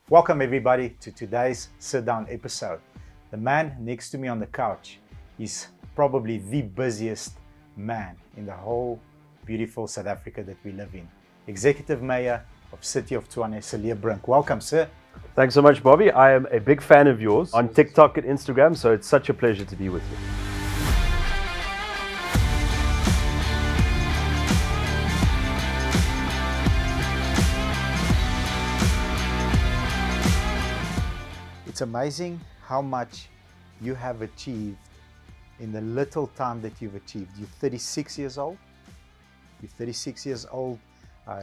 Welcome everybody to today's sit down episode. The man next to me on the couch is probably the busiest man in the whole beautiful South Africa that we live in. Executive Mayor of City of Tshwane, Cilliers Brink. Welcome, sir. Thanks so much, Bobby. I am a big fan of yours on TikTok and Instagram, so it's such a pleasure to be with you. It's amazing how much you have achieved in the little time that you've achieved. You're 36 years old. You're 36 years old.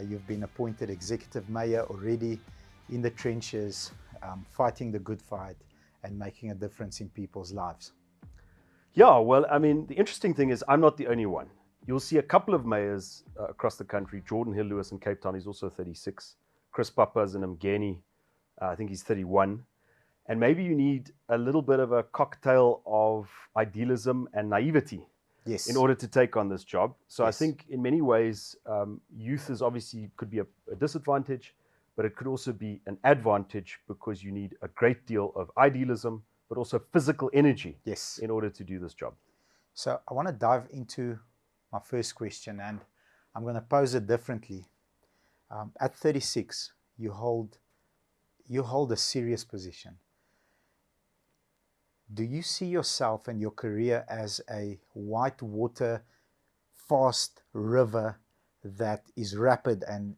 You've been appointed executive mayor already in the trenches, fighting the good fight and making a difference in people's lives. Yeah, well, I mean, the interesting thing is I'm not the only one. You'll see a couple of mayors across the country. Jordan Hill-Lewis in Cape Town, he's also 36. Chris Papas in Mgeni, I think he's 31. And maybe you need a little bit of a cocktail of idealism and naivety in order to take on this job. So I think in many ways, youth is obviously could be a disadvantage, but it could also be an advantage because you need a great deal of idealism, but also physical energy in order to do this job. So I want to dive into my first question, and I'm going to pose it differently. At 36, you hold a serious position. Do you see yourself and your career as a white water, fast river that is rapid and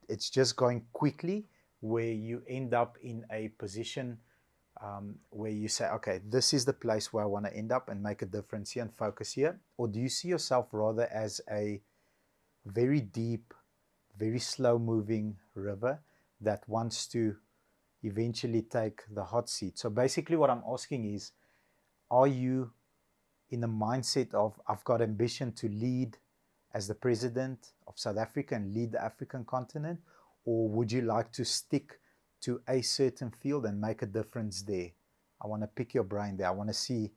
it's just going quickly, where you end up in a position where you say, okay, this is the place where I want to end up and make a difference here and focus here? Or do you see yourself rather as a very deep, very slow moving river that wants to eventually take the hot seat? So basically what I'm asking is, are you in the mindset of, I've got ambition to lead as the president of South Africa and lead the African continent? Or would you like to stick to a certain field and make a difference there? I want to pick your brain there. I want to see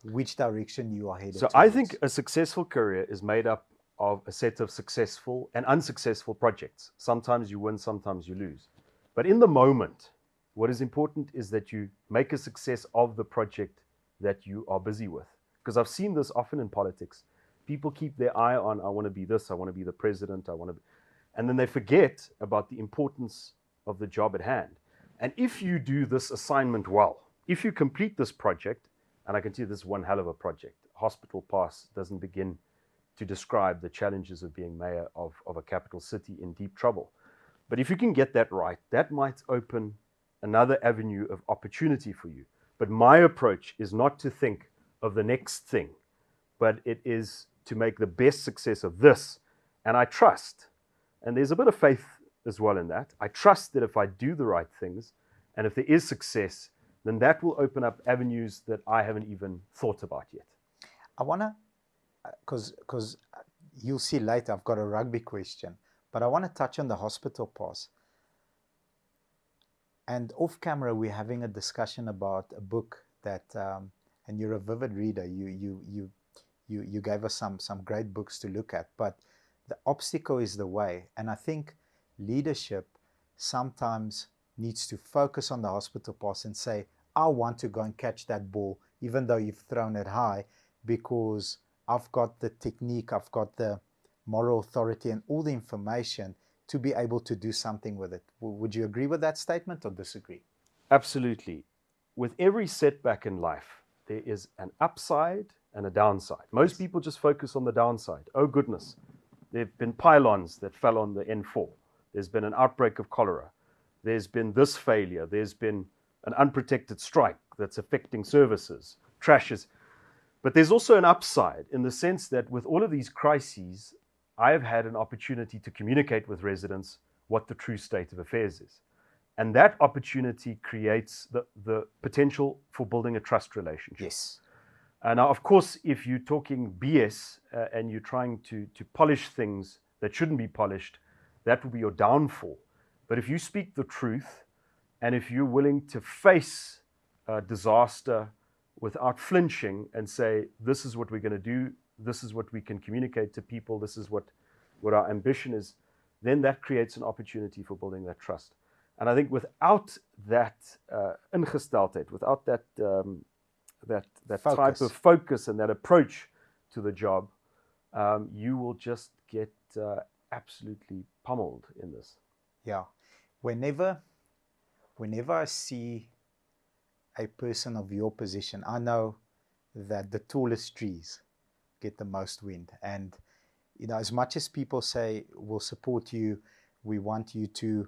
which direction you are headed So towards. I think a successful career is made up of a set of successful and unsuccessful projects. Sometimes you win, sometimes you lose. But in the moment, what is important is that you make a success of the project that you are busy with. Because I've seen this often in politics. People keep their eye on, I want to be this, I want to be the president, and then they forget about the importance of the job at hand. And if you do this assignment well, if you complete this project, and I can tell you this is one hell of a project. Hospital Pass doesn't begin to describe the challenges of being mayor of a capital city in deep trouble. But if you can get that right, that might open another avenue of opportunity for you. But my approach is not to think of the next thing, but it is to make the best success of this. And I trust, and there's a bit of faith as well in that, I trust that if I do the right things, and if there is success, then that will open up avenues that I haven't even thought about yet. I want to, because you'll see later, I've got a rugby question. But I want to touch on the hospital pass. And off camera, we're having a discussion about a book that, and you're a vivid reader. You gave us some great books to look at. But the obstacle is the way. And I think leadership sometimes needs to focus on the hospital pass and say, I want to go and catch that ball, even though you've thrown it high, because I've got the technique, I've got the moral authority and all the information to be able to do something with it. Would you agree with that statement or disagree? Absolutely. With every setback in life, there is an upside and a downside. Most people just focus on the downside. Oh goodness, there have been pylons that fell on the N4. There's been an outbreak of cholera. There's been this failure. There's been an unprotected strike that's affecting services, trashes. But there's also an upside in the sense that with all of these crises, I have had an opportunity to communicate with residents what the true state of affairs is. And that opportunity creates the potential for building a trust relationship. Yes. Now, of course, if you're talking BS and you're trying to polish things that shouldn't be polished, that will be your downfall. But if you speak the truth, and if you're willing to face disaster without flinching and say, this is what we're going to do, this is what we can communicate to people, this is what our ambition is, then that creates an opportunity for building that trust. And I think without that ingesteldheid, without that that type Focus. of focus and that approach to the job, you will just get absolutely pummeled in this. Yeah. Whenever I see a person of your position, I know that the tallest trees get the most wind. And as much as people say we'll support you, we want you to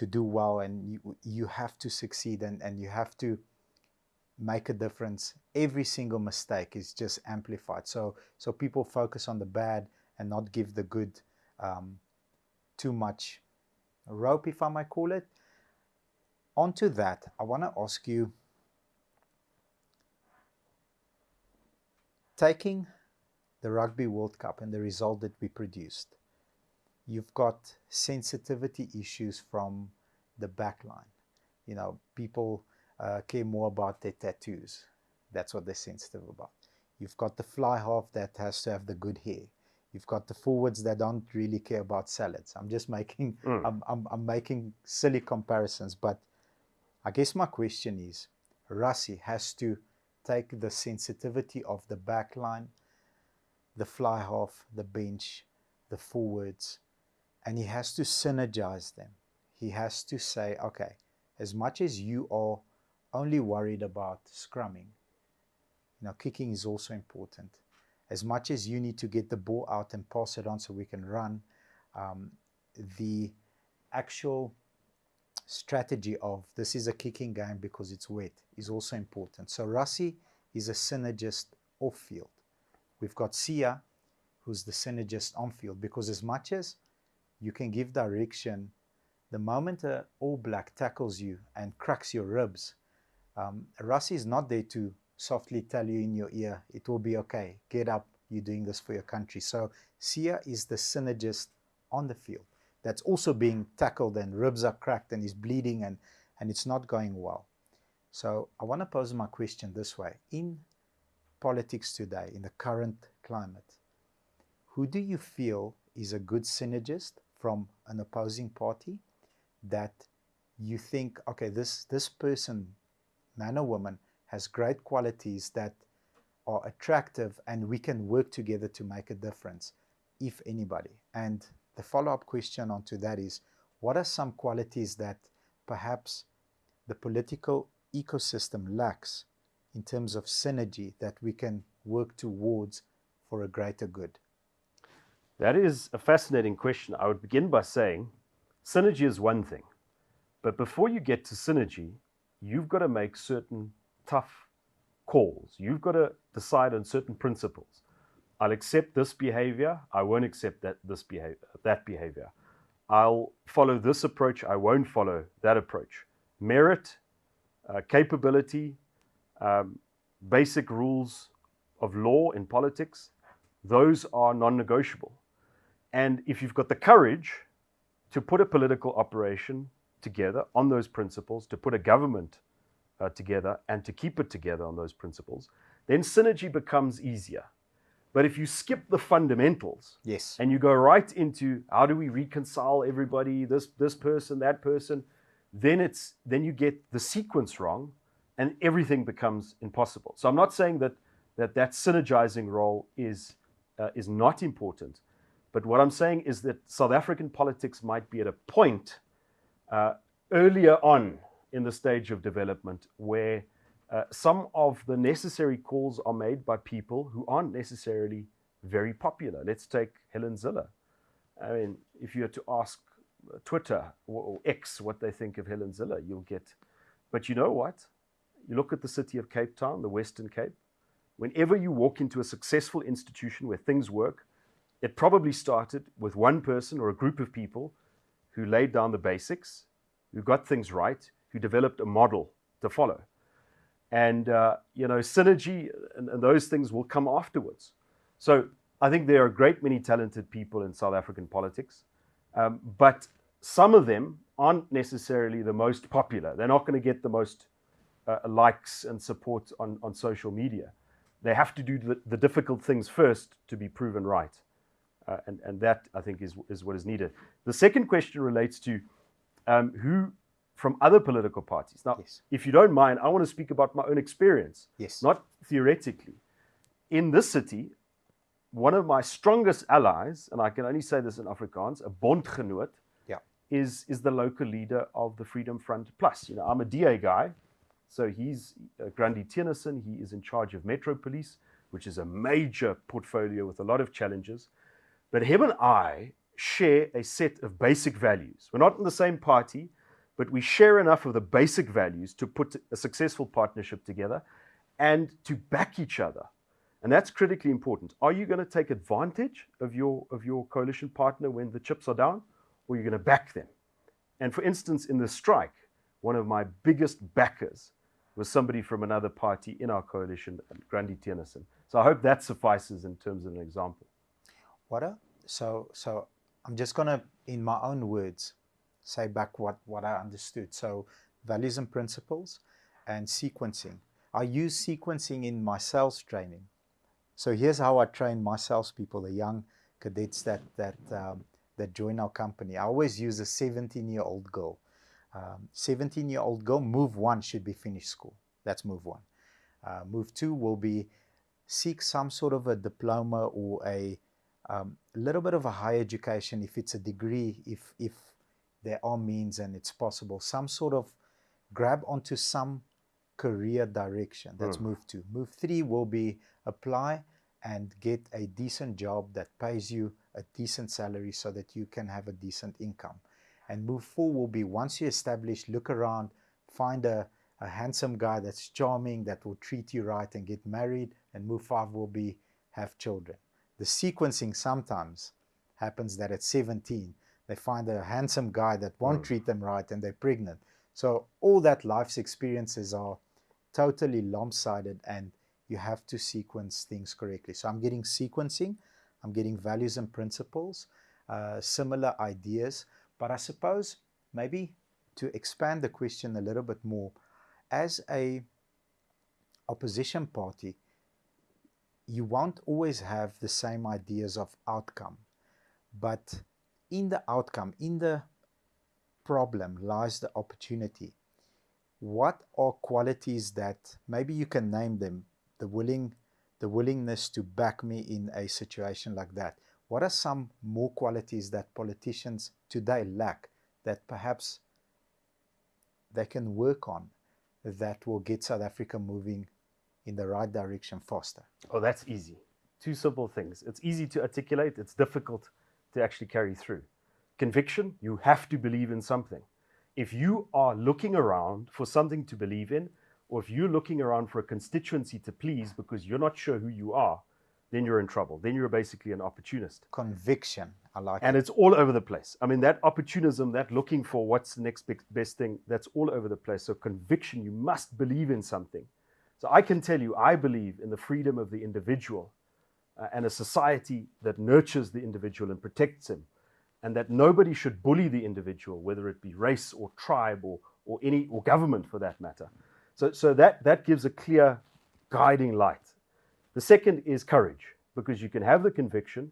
do well, and you have to succeed, and you have to make a difference. Every single mistake is just amplified. So people focus on the bad and not give the good too much rope, if I might call it. Onto that, I want to ask you, taking the Rugby World Cup and the result that we produced, you've got sensitivity issues from the back line. People care more about their tattoos. That's what they're sensitive about. You've got the fly half that has to have the good hair. You've got the forwards that don't really care about salads. I'm just making I'm making silly comparisons, but I guess my question is, Rassie has to take the sensitivity of the back line, the fly half, the bench, the forwards, and he has to synergize them. He has to say, okay, as much as you are only worried about scrumming, kicking is also important. As much as you need to get the ball out and pass it on so we can run, the actual strategy of this is a kicking game because it's wet is also important. So Rassie is a synergist off field. We've got Sia, who's the synergist on field, because as much as you can give direction, the moment an All Black tackles you and cracks your ribs, Rassie is not there to softly tell you in your ear, it will be okay, get up, you're doing this for your country. So Sia is the synergist on the field that's also being tackled and ribs are cracked and he's bleeding and it's not going well. So I want to pose my question this way. In politics today, in the current climate, who do you feel is a good synergist from an opposing party that you think, okay, this person, man or woman, has great qualities that are attractive and we can work together to make a difference, if anybody? And the follow-up question onto that is, what are some qualities that perhaps the political ecosystem lacks in terms of synergy that we can work towards for a greater good? That is a fascinating question. I would begin by saying synergy is one thing, but before you get to synergy, you've got to make certain tough calls. You've got to decide on certain principles. I'll accept this behavior. I won't accept that behavior. I'll follow this approach. I won't follow that approach. Merit, capability, basic rules of law in politics, those are non-negotiable. And if you've got the courage to put a political operation together on those principles, to put a government together and to keep it together on those principles, then synergy becomes easier. But if you skip the fundamentals, yes, and you go right into how do we reconcile everybody, this person, that person, then you get the sequence wrong, and everything becomes impossible. So I'm not saying that synergizing role is not important, but what I'm saying is that South African politics might be at a point earlier on in the stage of development where some of the necessary calls are made by people who aren't necessarily very popular. Let's take Helen Zille. I mean, if you were to ask Twitter or X what they think of Helen Zille, you'll get. But you know what? You look at the city of Cape Town, the Western Cape. Whenever you walk into a successful institution where things work, it probably started with one person or a group of people who laid down the basics, who got things right, who developed a model to follow. And, synergy and those things will come afterwards. So I think there are a great many talented people in South African politics, but some of them aren't necessarily the most popular. They're not going to get the most likes and support on social media. They have to do the difficult things first to be proven right. And that, I think, is what is needed. The second question relates to who from other political parties. Now, Yes. if you don't mind, I want to speak about my own experience, Yes. not theoretically. In this city, one of my strongest allies, and I can only say this in Afrikaans, a bondgenoot, Yeah. is the local leader of the Freedom Front Plus. You know, I'm a DA guy, so he's Grundy Tennyson. He is in charge of Metro Police, which is a major portfolio with a lot of challenges. But him and I share a set of basic values. We're not in the same party, but we share enough of the basic values to put a successful partnership together and to back each other. And that's critically important. Are you going to take advantage of your coalition partner when the chips are down, or are you going to back them? And for instance, in the strike, one of my biggest backers was somebody from another party in our coalition, Grundy Tennyson. So I hope that suffices in terms of an example. So I'm just gonna, in my own words, say back what I understood. So values and principles and sequencing. I use sequencing in my sales training. So here's how I train my salespeople, the young cadets that join our company. I always use a 17-year-old girl. 17-year-old girl, move one should be finished school. That's move one. Move two will be seek some sort of a diploma or a little bit of a higher education, if it's a degree, if there are means and it's possible, some sort of grab onto some career direction. That's move two. Move three will be apply and get a decent job that pays you a decent salary so that you can have a decent income. And move four will be, once you establish, look around, find a handsome guy that's charming, that will treat you right and get married. And move five will be have children. The sequencing sometimes happens that at 17, they find a handsome guy that won't treat them right and they're pregnant. So all that life's experiences are totally lopsided and you have to sequence things correctly. So I'm getting sequencing, I'm getting values and principles, similar ideas. But I suppose maybe to expand the question a little bit more, as a opposition party, you won't always have the same ideas of outcome, but in the outcome, in the problem lies the opportunity. What are qualities that maybe you can name them, the willingness to back me in a situation like that? What are some more qualities that politicians today lack that perhaps they can work on that will get South Africa moving in the right direction faster? Oh, that's easy. Two simple things. It's easy to articulate. It's difficult to actually carry through. Conviction, you have to believe in something. If you are looking around for something to believe in, or if you're looking around for a constituency to please because you're not sure who you are, then you're in trouble. Then you're basically an opportunist. Conviction, I like And it. it's all over the place. I mean, that opportunism, that looking for what's the next best thing, that's all over the place. So conviction, you must believe in something. So I can tell you, I believe in the freedom of the individual and a society that nurtures the individual and protects him, and that nobody should bully the individual, whether it be race or tribe or government for that matter. So that gives a clear guiding light. The second is courage, because you can have the conviction,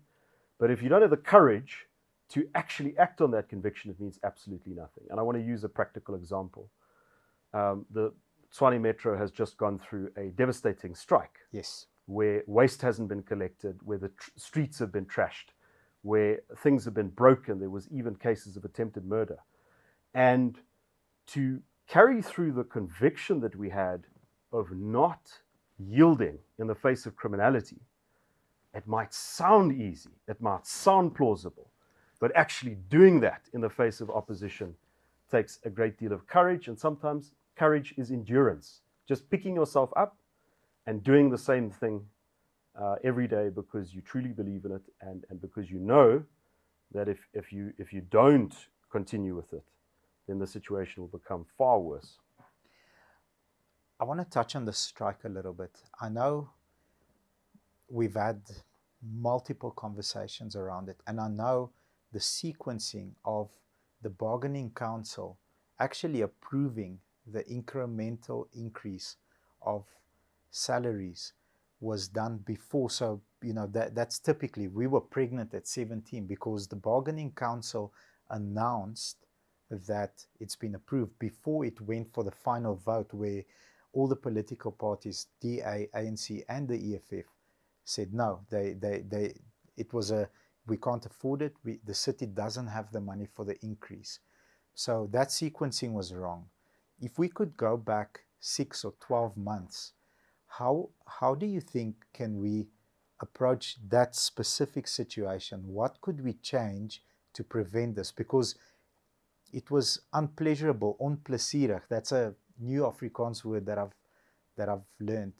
but if you don't have the courage to actually act on that conviction, it means absolutely nothing. And I want to use a practical example. The Tshwane Metro has just gone through a devastating strike. Yes. Where waste hasn't been collected, where the streets have been trashed, where things have been broken. There was even cases of attempted murder. And to carry through the conviction that we had of not yielding in the face of criminality, it might sound easy, it might sound plausible, but actually doing that in the face of opposition takes a great deal of courage, and sometimes courage is endurance. Just picking yourself up and doing the same thing every day because you truly believe in it, and because you know that if you don't continue with it, then the situation will become far worse. I want to touch on the strike a little bit. I know we've had multiple conversations around it, and I know the sequencing of the bargaining council actually approving the incremental increase of salaries was done before. So that's typically, we were pregnant at 17 because the bargaining council announced that it's been approved before it went for the final vote, where all the political parties, DA, ANC, and the EFF, said no. It was we can't afford it. The city doesn't have the money for the increase. So that sequencing was wrong. If we could go back 6 or 12 months, how do you think can we approach that specific situation? What could we change to prevent this? Because it was unpleasurable, onplezierig. That's a new Afrikaans word that I've learned.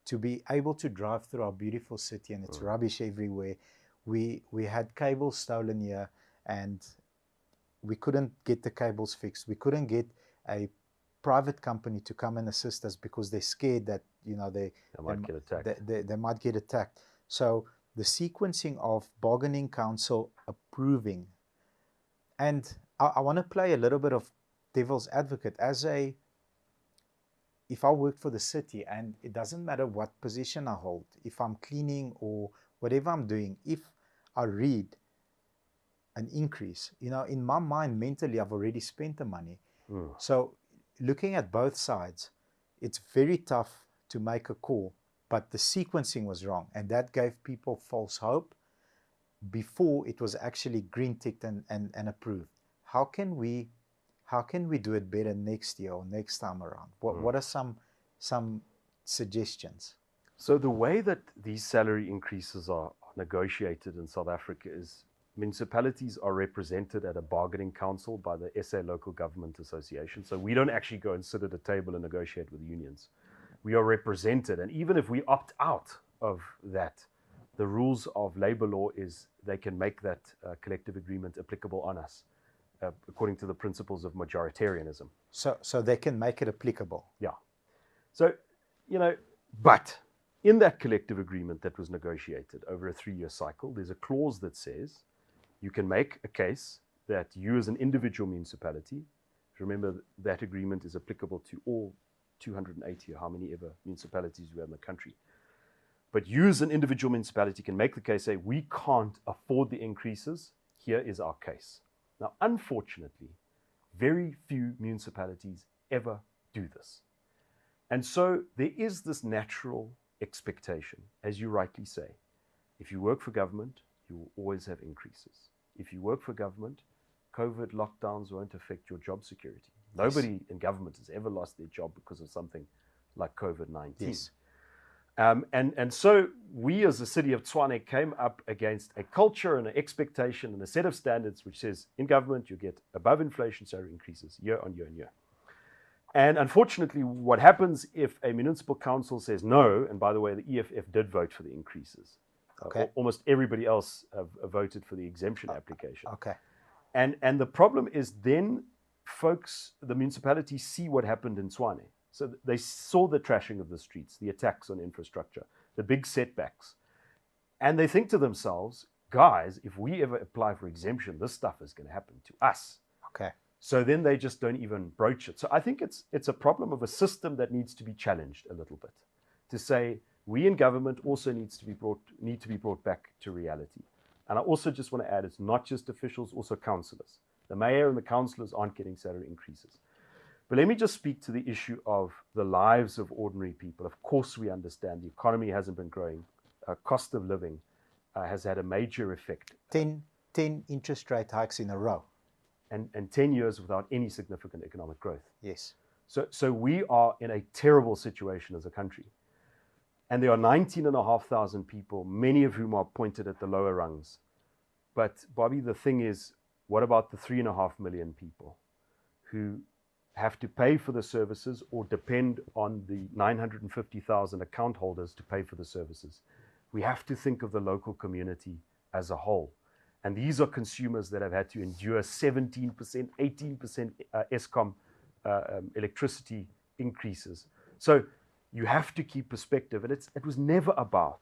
To be able to drive through our beautiful city and it's rubbish everywhere. We had cables stolen here, and we couldn't get the cables fixed. We couldn't get a private company to come and assist us because they're scared that they might get attacked. They might get attacked. So the sequencing of bargaining council approving, and I want to play a little bit of devil's advocate. If I work for the city, and it doesn't matter what position I hold, if I'm cleaning or whatever I'm doing, if I read an increase, in my mind, mentally, I've already spent the money. So looking at both sides, it's very tough to make a call, but the sequencing was wrong, and that gave people false hope before it was actually green ticked and approved. How can we do it better next year or next time around? What are some suggestions? So the way that these salary increases are negotiated in South Africa is municipalities are represented at a bargaining council by the SA Local Government Association. So we don't actually go and sit at a table and negotiate with unions. We are represented, and even if we opt out of that, the rules of labor law is they can make that collective agreement applicable on us, according to the principles of majoritarianism. So they can make it applicable. Yeah. So, but in that collective agreement that was negotiated over a 3-year cycle, there's a clause that says you can make a case that you as an individual municipality, remember that agreement is applicable to all 280 or how many ever municipalities we have in the country. But you as an individual municipality can make the case, say, we can't afford the increases. Here is our case. Now, unfortunately, very few municipalities ever do this. And so there is this natural expectation, as you rightly say. If you work for government, you will always have increases. If you work for government, COVID lockdowns won't affect your job security. Yes. Nobody in government has ever lost their job because of something like COVID-19. Yes. And so we as the city of Tshwane came up against a culture and an expectation and a set of standards which says in government you get above inflation salary increases year on year on year. And unfortunately, what happens if a municipal council says no, and by the way, the EFF did vote for the increases. Okay. Almost everybody else voted for the exemption application. Okay. And the problem is then folks, the municipalities see what happened in Tshwane. So they saw the trashing of the streets, the attacks on infrastructure, the big setbacks. And they think to themselves, guys, if we ever apply for exemption, this stuff is going to happen to us. Okay. So then they just don't even broach it. So I think it's a problem of a system that needs to be challenged a little bit. To say we in government also need to be brought back to reality. And I also just want to add, it's not just officials, also councillors. The mayor and the councillors aren't getting salary increases. But let me just speak to the issue of the lives of ordinary people. Of course, we understand the economy hasn't been growing. Cost of living has had a major effect. 10 interest rate hikes in a row. And 10 years without any significant economic growth. Yes. So we are in a terrible situation as a country. And there are 19,500 people, many of whom are appointed at the lower rungs. But Bobby, the thing is, what about the 3.5 million people who have to pay for the services or depend on the 950,000 account holders to pay for the services? We have to think of the local community as a whole. And these are consumers that have had to endure 17%, 18% Eskom electricity increases. So you have to keep perspective. And it was never about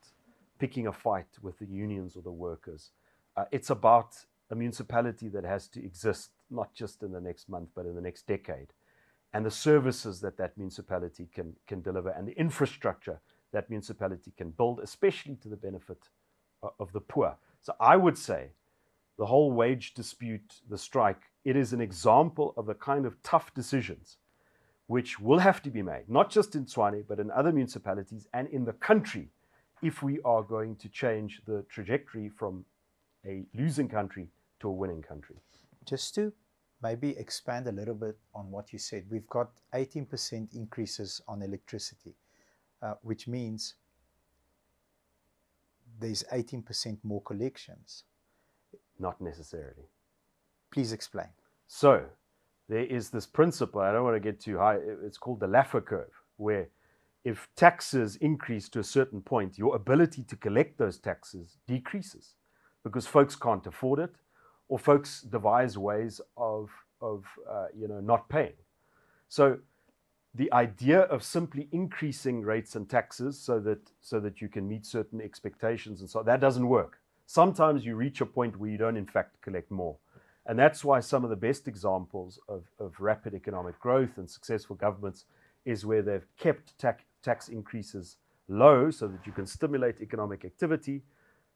picking a fight with the unions or the workers. It's about a municipality that has to exist, not just in the next month, but in the next decade. And the services that municipality can deliver and the infrastructure that municipality can build, especially to the benefit of the poor. So I would say the whole wage dispute, the strike, it is an example of the kind of tough decisions which will have to be made, not just in Tshwane, but in other municipalities and in the country, if we are going to change the trajectory from a losing country to a winning country. Just to maybe expand a little bit on what you said, we've got 18% increases on electricity, which means there's 18% more collections. Not necessarily. Please explain. So there is this principle, I don't want to get too high, it's called the Laffer curve, where if taxes increase to a certain point, your ability to collect those taxes decreases because folks can't afford it, or folks devise ways of not paying. So the idea of simply increasing rates and taxes so that you can meet certain expectations and so that doesn't work. Sometimes you reach a point where you don't in fact collect more. And that's why some of the best examples of rapid economic growth and successful governments is where they've kept tax increases low so that you can stimulate economic activity,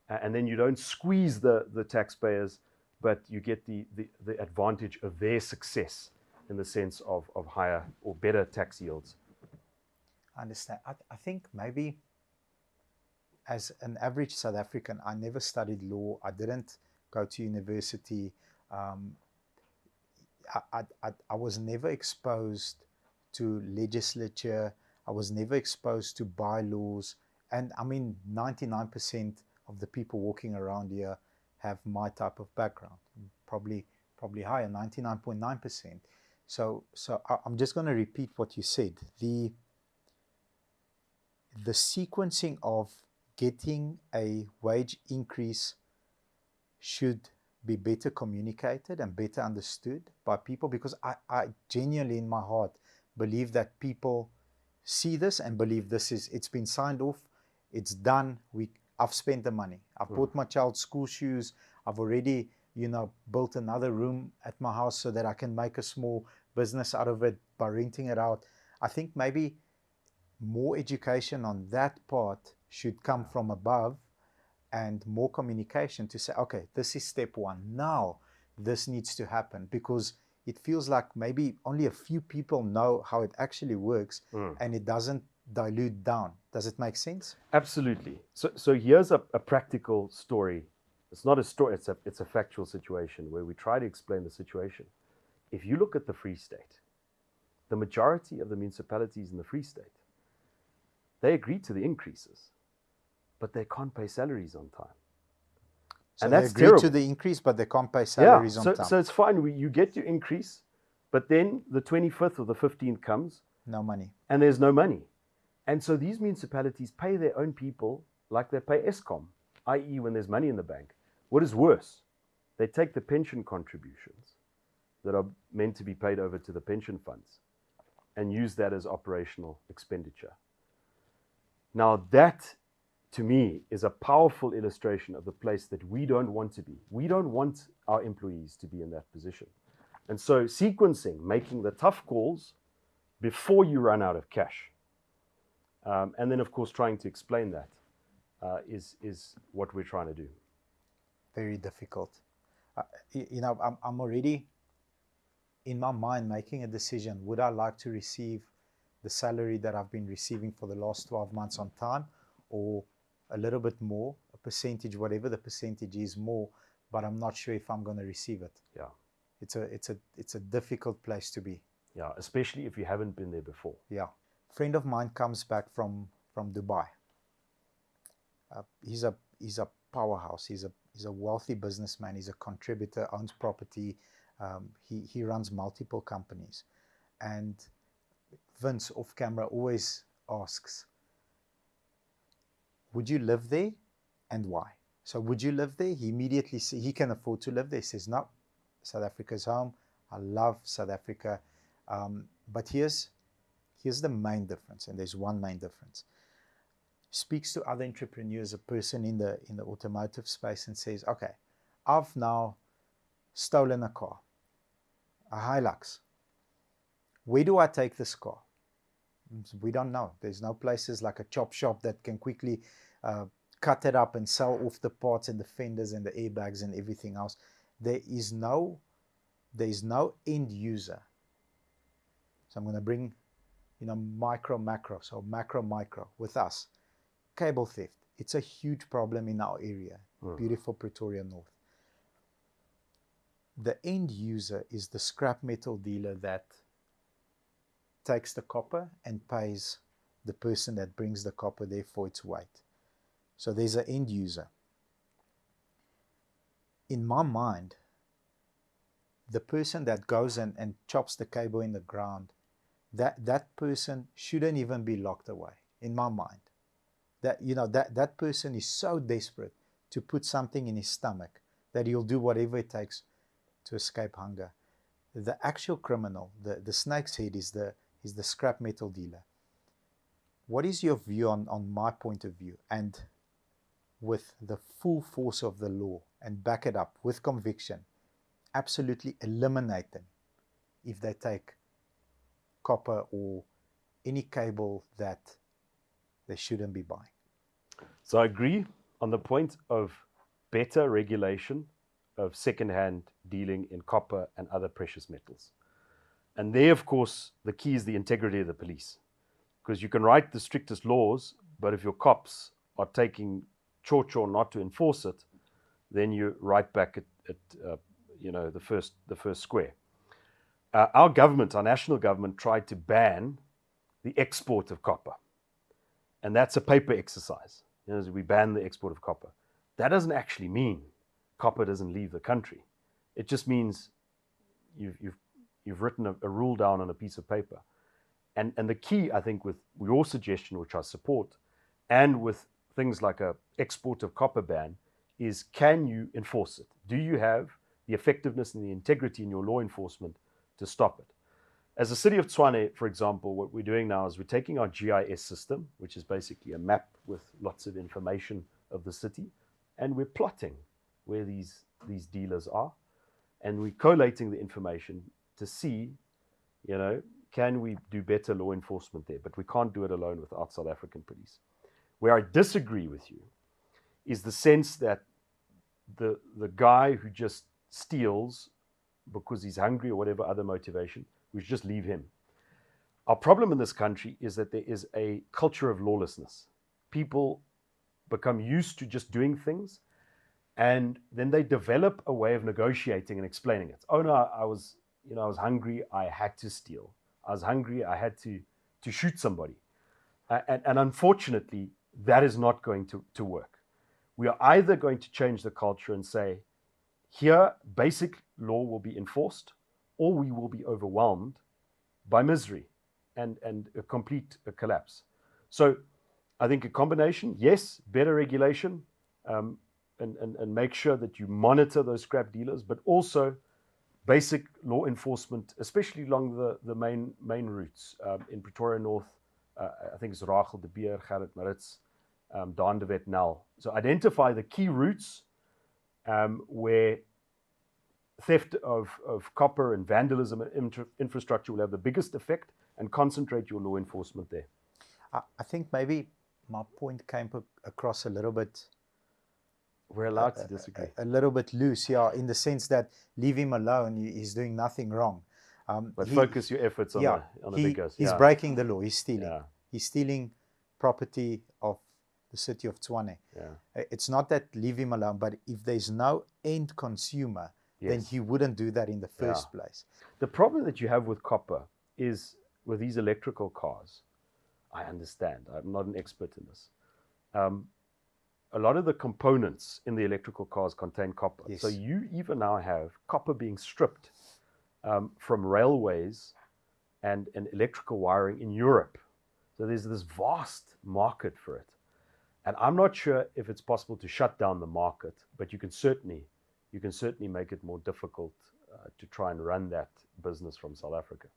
and then you don't squeeze the taxpayers, but you get the advantage of their success in the sense of higher or better tax yields. I understand. I think maybe as an average South African, I never studied law. I didn't go to university. I was never exposed to legislature. I was never exposed to bylaws. And I mean, 99% of the people walking around here have my type of background, probably higher, 99.9%. So I'm just going to repeat what you said. The sequencing of getting a wage increase should be better communicated and better understood by people, because I genuinely in my heart believe that people see this and believe it's been signed off, it's done, I've spent the money, I've bought my child's school shoes, I've already built another room at my house so that I can make a small business out of it by renting it out. I think maybe more education on that part should come from above, and more communication to say, okay, this is step one. Now this needs to happen, because it feels like maybe only a few people know how it actually works, and it doesn't dilute down. Does it make sense? Absolutely. So here's a practical story. It's not a story, it's a factual situation where we try to explain the situation. If you look at the Free State, the majority of the municipalities in the Free State, they agreed to the increases, but they can't pay salaries on time. So and they that's agree terrible. to the increase, but they can't pay salaries on time. So it's fine. You get your increase, but then the 25th or the 15th comes. No money. And there's no money. And so these municipalities pay their own people like they pay Eskom, i.e. when there's money in the bank. What is worse, they take the pension contributions that are meant to be paid over to the pension funds and use that as operational expenditure. Now that, to me, is a powerful illustration of the place that we don't want to be. We don't want our employees to be in that position. And so sequencing, making the tough calls before you run out of cash, and then, of course, trying to explain that is what we're trying to do. Very difficult. I'm already, in my mind, making a decision. Would I like to receive the salary that I've been receiving for the last 12 months on time, or a little bit more, a percentage, whatever the percentage is more, but I'm not sure if I'm going to receive it. Yeah. It's a difficult place to be. Yeah, especially if you haven't been there before. Yeah. A friend of mine comes back from Dubai. He's a powerhouse. He's a wealthy businessman. He's a contributor, owns property. He runs multiple companies. And Vince, off camera, always asks, would you live there and why? So would you live there? He immediately says he can afford to live there. He says, no, South Africa's home. I love South Africa. But here's the main difference, and there's one main difference. Speaks to other entrepreneurs, a person in the automotive space, and says, okay, I've now stolen a car, a Hilux. Where do I take this car? We don't know. There's no places like a chop shop that can quickly cut it up and sell off the parts and the fenders and the airbags and everything else. There is no there is no end user. So I'm going to bring, micro, macro, so macro, micro with us. Cable theft. It's a huge problem in our area, beautiful Pretoria North. The end user is the scrap metal dealer that takes the copper and pays the person that brings the copper there for its weight. So there's an end user. In my mind, the person that goes and chops the cable in the ground, that person shouldn't even be locked away, in my mind. That person is so desperate to put something in his stomach that he'll do whatever it takes to escape hunger. The actual criminal, the snake's head, is the scrap metal dealer. What is your view on my point of view? And with the full force of the law, and back it up with conviction, absolutely eliminate them if they take copper or any cable that they shouldn't be buying. So I agree on the point of better regulation of second-hand dealing in copper and other precious metals. And there, of course, the key is the integrity of the police. Because you can write the strictest laws, but if your cops are taking chorchor not to enforce it, then you're right back at the first square. Our government, our national government, tried to ban the export of copper. And that's a paper exercise. We ban the export of copper. That doesn't actually mean copper doesn't leave the country. It just means you've written a rule down on a piece of paper. And the key, I think, with your suggestion, which I support, and with things like a export of copper ban, is can you enforce it? Do you have the effectiveness and the integrity in your law enforcement to stop it? As a city of Tshwane, for example, what we're doing now is we're taking our GIS system, which is basically a map with lots of information of the city, and we're plotting where these dealers are, and we're collating the information to see, can we do better law enforcement there? But we can't do it alone without South African police. Where I disagree with you is the sense that the guy who just steals because he's hungry or whatever other motivation, we should just leave him. Our problem in this country is that there is a culture of lawlessness. People become used to just doing things, and then they develop a way of negotiating and explaining it. Oh no, I was hungry, I had to steal. I was hungry, I had to shoot somebody. And unfortunately, that is not going to work. We are either going to change the culture and say, here, basic law will be enforced, or we will be overwhelmed by misery and a complete collapse. So I think a combination, yes, better regulation, and make sure that you monitor those scrap dealers, but also basic law enforcement, especially along the main routes in Pretoria North. I think it's Rachel de Beer, Gerrit Maritz, Daan de Wet, Nel. So identify the key routes where theft of copper and vandalism and infrastructure will have the biggest effect, and concentrate your law enforcement there. I think maybe my point came across a little bit. We're allowed to disagree. A little bit loose, yeah, in the sense that leave him alone, he's doing nothing wrong. But focus your efforts on the bigger. He's breaking the law, he's stealing. Yeah. He's stealing property of the city of Tshwane. Yeah. It's not that leave him alone, but if there's no end consumer, then he wouldn't do that in the first place. The problem that you have with copper is with these electrical cars. I understand. I'm not an expert in this. A lot of the components in the electrical cars contain copper. Yes. So you even now have copper being stripped from railways and electrical wiring in Europe. So there's this vast market for it. And I'm not sure if it's possible to shut down the market, but you can certainly make it more difficult to try and run that business from South Africa.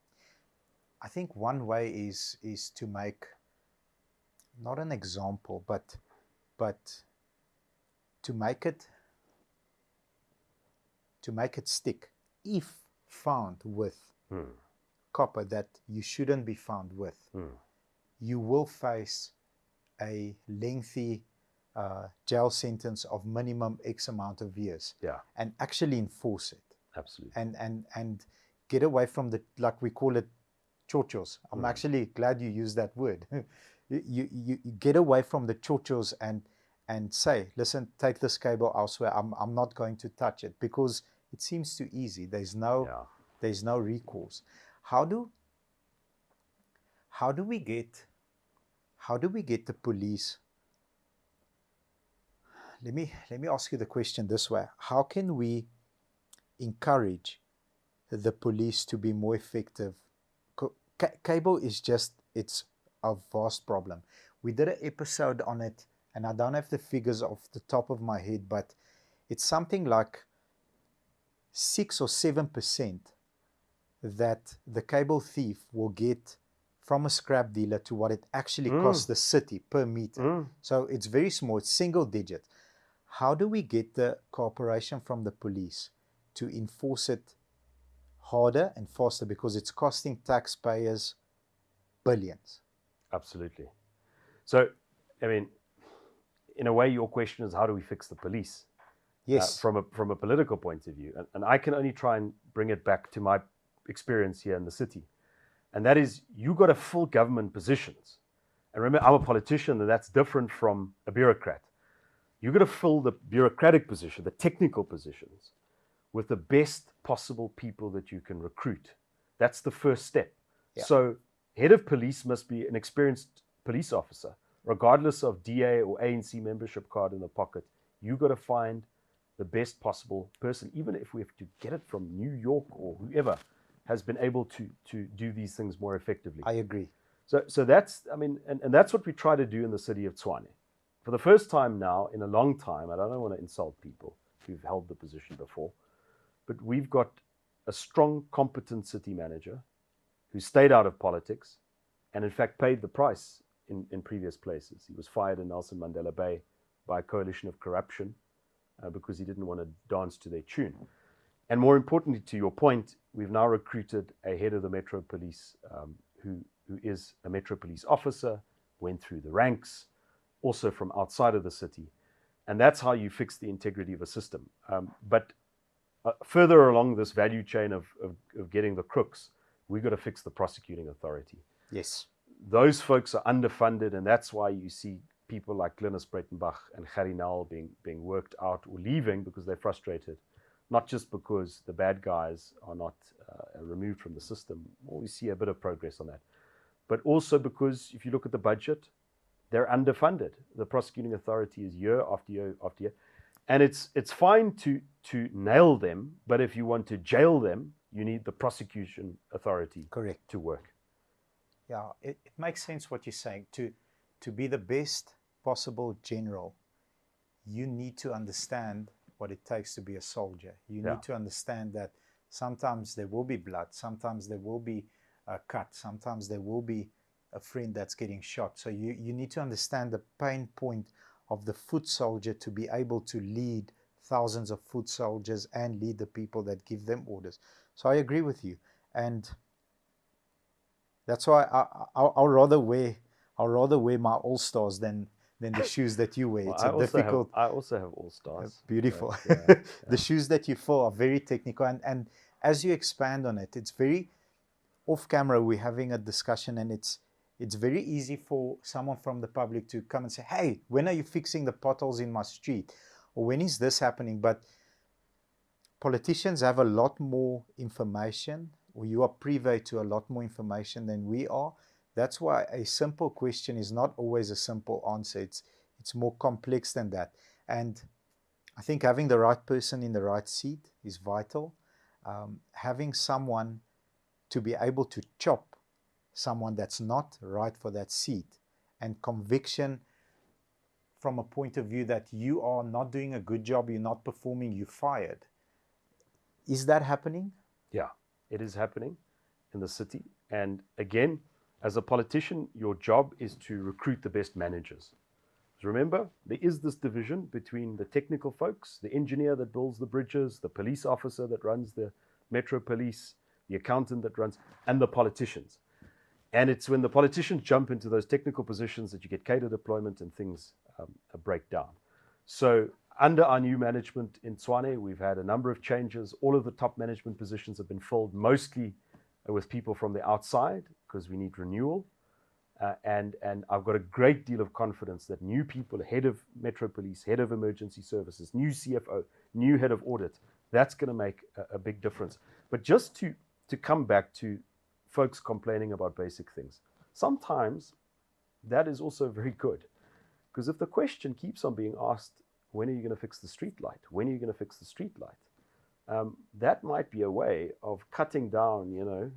I think one way is to make, not an example, but to make it stick. If found with copper that you shouldn't be found with, you will face a lengthy jail sentence of minimum X amount of years, and actually enforce it. Absolutely. and get away from the, like we call it, chochos. I'm actually glad you used that word. You get away from the chochos and say, listen, take this cable elsewhere. I'm not going to touch it, because it seems too easy. There's no recourse. How do we get the police? Let me ask you the question this way. How can we encourage the police to be more effective? Cable is just, it's a vast problem. We did an episode on it, and I don't have the figures off the top of my head, but it's something like 6 or 7% that the cable thief will get from a scrap dealer to what it actually costs the city per meter. So it's very small, it's single digit. How do we get the cooperation from the police to enforce it harder and faster, because it's costing taxpayers billions? Absolutely. So, I mean, in a way, your question is, how do we fix the police? Yes. From a political point of view. And I can only try and bring it back to my experience here in the city. And that is, you got to fill government positions. And remember, I'm a politician, and that's different from a bureaucrat. You got to fill the bureaucratic position, the technical positions, with the best possible people that you can recruit. That's the first step. Yeah. So head of police must be an experienced police officer, regardless of DA or ANC membership card in the pocket. You got to find the best possible person, even if we have to get it from New York or whoever has been able to do these things more effectively. I agree. So that's, I mean, and that's what we try to do in the city of Tshwane. For the first time now in a long time, I don't want to insult people who've held the position before, but we've got a strong, competent city manager who stayed out of politics and in fact paid the price in previous places. He was fired in Nelson Mandela Bay by a coalition of corruption because he didn't want to dance to their tune. And more importantly, to your point, we've now recruited a head of the Metro Police who is a Metro Police officer, went through the ranks, also from outside of the city. And that's how you fix the integrity of a system. But further along this value chain of getting the crooks, we've got to fix the prosecuting authority. Yes. Those folks are underfunded, and that's why you see people like Cilliers Brink and Gerrie Nel being worked out or leaving because they're frustrated. Not just because the bad guys are not removed from the system, well, we see a bit of progress on that, but also because if you look at the budget, they're underfunded. The prosecuting authority is year after year after year. And it's fine to nail them, but if you want to jail them, you need the prosecution authority to work. Yeah, it makes sense what you're saying. To be the best possible general, you need to understand what it takes to be a soldier. You need to understand that sometimes there will be blood, sometimes there will be a cut, sometimes there will be a friend that's getting shot. So you need to understand the pain point of the foot soldier to be able to lead thousands of foot soldiers and lead the people that give them orders. So I agree with you, and that's why I'll rather wear my All Stars than the shoes that you wear. Well, it's difficult. I also have All Stars. Beautiful. The shoes that you fill are very technical, and as you expand on it, it's very off camera. We're having a discussion, and it's very easy for someone from the public to come and say, hey, when are you fixing the potholes in my street? Or when is this happening? But politicians have a lot more information, or you are privy to a lot more information than we are. That's why a simple question is not always a simple answer. It's more complex than that. And I think having the right person in the right seat is vital. Having someone to be able to chop someone that's not right for that seat, and conviction from a point of view that you are not doing a good job, you're not performing, you're fired. Is that happening? Yeah, it is happening in the city. And again, as a politician, your job is to recruit the best managers. So remember, there is this division between the technical folks, the engineer that builds the bridges, the police officer that runs the Metro Police, the accountant that runs, and the politicians. And it's when the politicians jump into those technical positions that you get cadre deployment and things break down. So under our new management in Tshwane, we've had a number of changes. All of the top management positions have been filled, mostly with people from the outside, because we need renewal. And I've got a great deal of confidence that new people, head of Metro Police, head of emergency services, new CFO, new head of audit, that's going to make a big difference. But just to come back to folks complaining about basic things, sometimes that is also very good. Because if the question keeps on being asked, when are you going to fix the street light? When are you going to fix the street light? That might be a way of cutting down,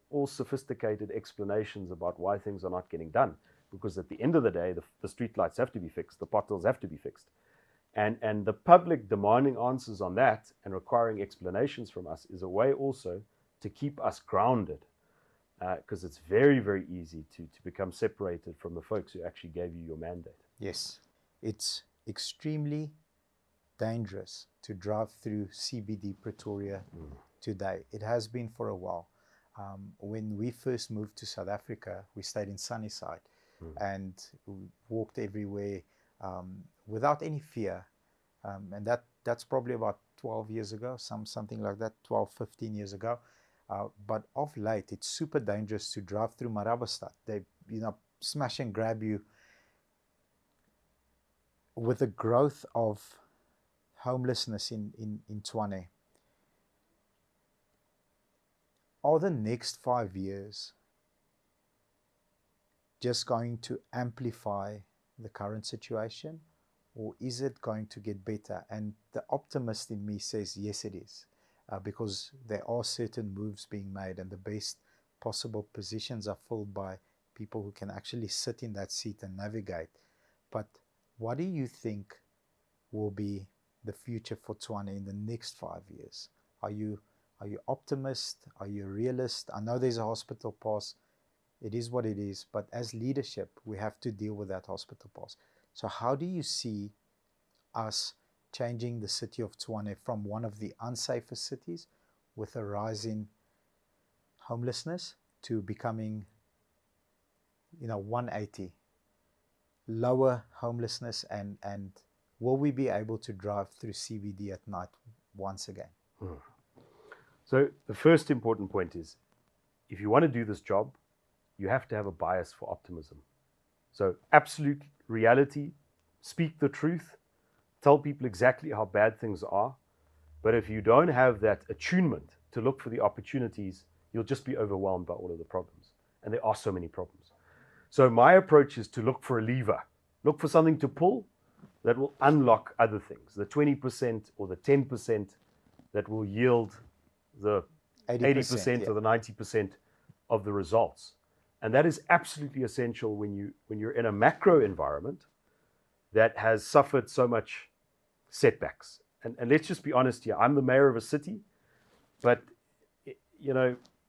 all sophisticated explanations about why things are not getting done. Because at the end of the day, the street lights have to be fixed, the potholes have to be fixed. And the public demanding answers on that and requiring explanations from us is a way also to keep us grounded. Because it's very, very easy to become separated from the folks who actually gave you your mandate. Yes, it's extremely dangerous to drive through CBD Pretoria today. It has been for a while. When we first moved to South Africa, we stayed in Sunnyside and we walked everywhere without any fear. And that's probably about 12 years ago, something like that, 12, 15 years ago. But of late, it's super dangerous to drive through Marabastad. They, smash and grab you. With the growth of homelessness in Tshwane, are the next 5 years just going to amplify the current situation, or is it going to get better? And the optimist in me says yes, it is, because there are certain moves being made and the best possible positions are filled by people who can actually sit in that seat and navigate. But what do you think will be the future for Tshwane in the next 5 years? Are you optimist? Are you a realist? I know there's a hospital pass. It is what it is. But as leadership, we have to deal with that hospital pass. So how do you see us changing the city of Tshwane from one of the unsafest cities with a rise in homelessness to becoming, 180? Lower homelessness, and will we be able to drive through CBD at night once again? So the first important point is, if you want to do this job, you have to have a bias for optimism. So absolute reality, speak the truth, tell people exactly how bad things are. But if you don't have that attunement to look for the opportunities, you'll just be overwhelmed by all of the problems. And there are so many problems. So my approach is to look for a lever, look for something to pull that will unlock other things, the 20% or the 10% that will yield the 80% or the 90% of the results. And that is absolutely essential when you're in a macro environment that has suffered so much setbacks. And let's just be honest here, I'm the mayor of a city, but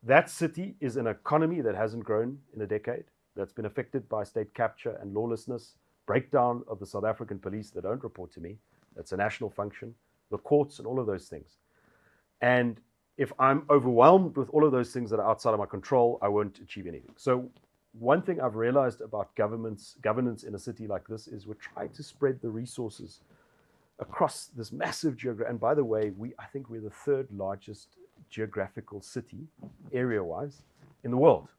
that city is an economy that hasn't grown in a decade, that's been affected by state capture and lawlessness, breakdown of the South African police that don't report to me. That's a national function, the courts and all of those things. And if I'm overwhelmed with all of those things that are outside of my control, I won't achieve anything. So one thing I've realized about governance in a city like this is we're trying to spread the resources across this massive geography. And by the way, I think we're the third largest geographical city, area-wise, in the world,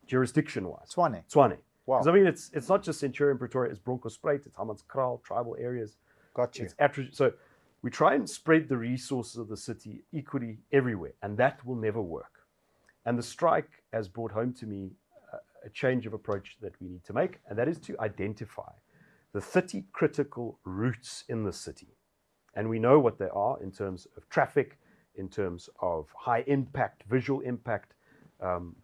jurisdiction-wise. Tshwane. Wow. Because I mean, it's not just Centurion, Pretoria, it's Bronkhorstspruit, it's Hammanskraal, tribal areas. Got you. So we try and spread the resources of the city equally everywhere, and that will never work. And the strike has brought home to me a change of approach that we need to make, and that is to identify the 30 critical routes in the city. And we know what they are in terms of traffic, in terms of high impact, visual impact,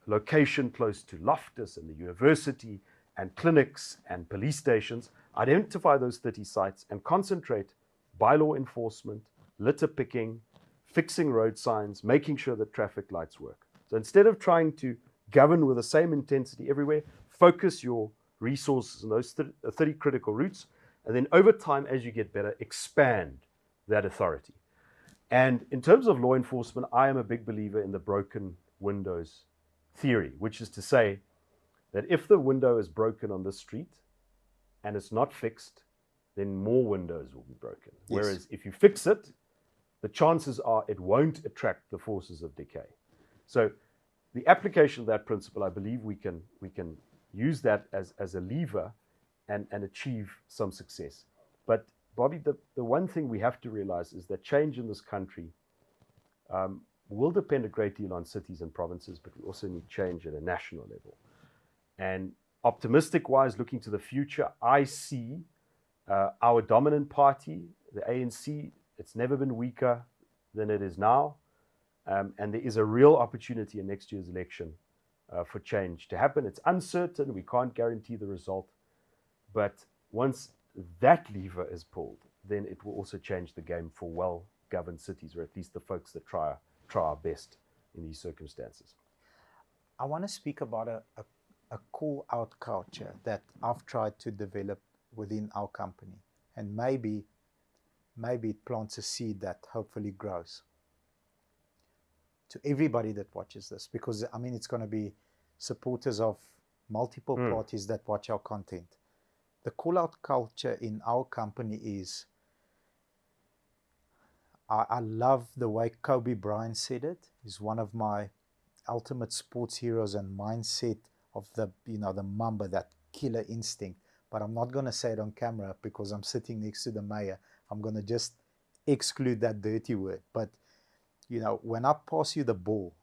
location close to Loftus and the university and clinics and police stations. Identify those 30 sites and concentrate bylaw enforcement, litter picking, fixing road signs, making sure that traffic lights work. So instead of trying to govern with the same intensity everywhere, focus your resources on those 30 critical routes, and then over time, as you get better, expand that authority. And in terms of law enforcement, I am a big believer in the broken windows theory, which is to say that if the window is broken on the street and it's not fixed, then more windows will be broken. Yes. Whereas if you fix it, the chances are it won't attract the forces of decay. So the application of that principle, I believe we can use that as a lever and achieve some success. But Bobby, the one thing we have to realize is that change in this country will depend a great deal on cities and provinces, but we also need change at a national level. And optimistic-wise, looking to the future, I see our dominant party, the ANC, it's never been weaker than it is now. And there is a real opportunity in next year's election for change to happen. It's uncertain. We can't guarantee the result. But once that lever is pulled, then it will also change the game for well-governed cities, or at least the folks that try our best in these circumstances. I want to speak about a call-out culture that I've tried to develop within our company. And maybe it plants a seed that hopefully grows. To everybody that watches this, because I mean, it's going to be supporters of multiple parties that watch our content. The call-out culture in our company is, I love the way Kobe Bryant said it. He's one of my ultimate sports heroes and mindset of the Mamba, that killer instinct. But I'm not going to say it on camera because I'm sitting next to the mayor. I'm going to just exclude that dirty word. But when I pass you the ball,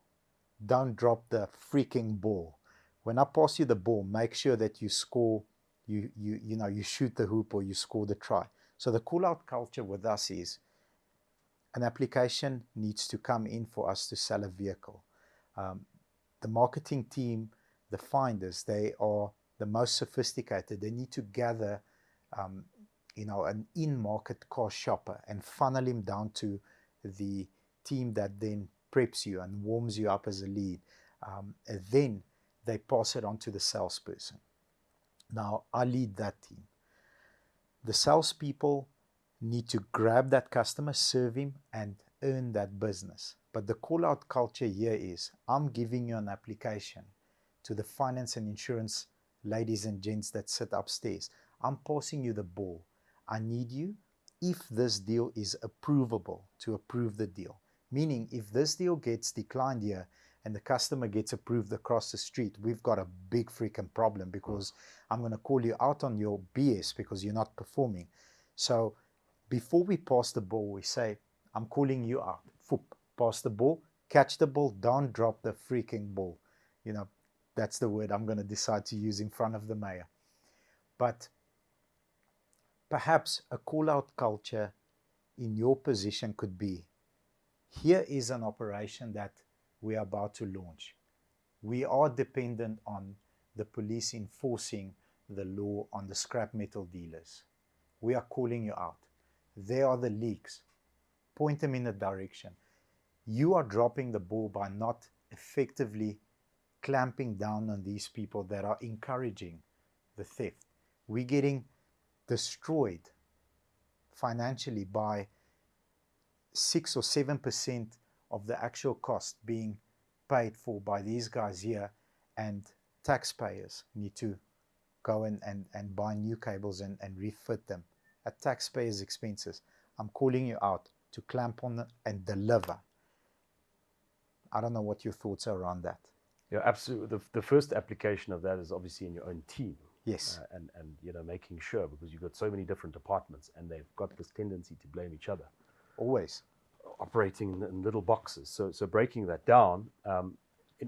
don't drop the freaking ball. When I pass you the ball, make sure that you score, you shoot the hoop or you score the try. So the call-out culture with us is an application needs to come in for us to sell a vehicle. The marketing team, the finders, they are the most sophisticated. They need to gather an in-market car shopper and funnel him down to the team that then preps you and warms you up as a lead. And then they pass it on to the salesperson. Now, I lead that team. The salespeople need to grab that customer, serve him, and earn that business. But the call-out culture here is, I'm giving you an application to the finance and insurance ladies and gents that sit upstairs. I'm passing you the ball. I need you, if this deal is approvable, to approve the deal. Meaning, if this deal gets declined here and the customer gets approved across the street, we've got a big freaking problem, because I'm going to call you out on your BS because you're not performing. So before we pass the ball, we say, I'm calling you out. Foop, pass the ball, catch the ball, don't drop the freaking ball. That's the word I'm going to decide to use in front of the mayor. But perhaps a call-out culture in your position could be, here is an operation that we are about to launch. We are dependent on the police enforcing the law on the scrap metal dealers. We are calling you out. There are the leaks. Point them in a direction. You are dropping the ball by not effectively clamping down on these people that are encouraging the theft. We're getting destroyed financially by 6 or 7% of the actual cost being paid for by these guys here, and taxpayers need to go and buy new cables and refit them at taxpayers' expenses. I'm calling you out to clamp on and deliver. I don't know what your thoughts are around that. Yeah, absolutely. The first application of that is obviously in your own team. Yes. And making sure, because you've got so many different departments and they've got this tendency to blame each other. Always. Operating in little boxes. So breaking that down,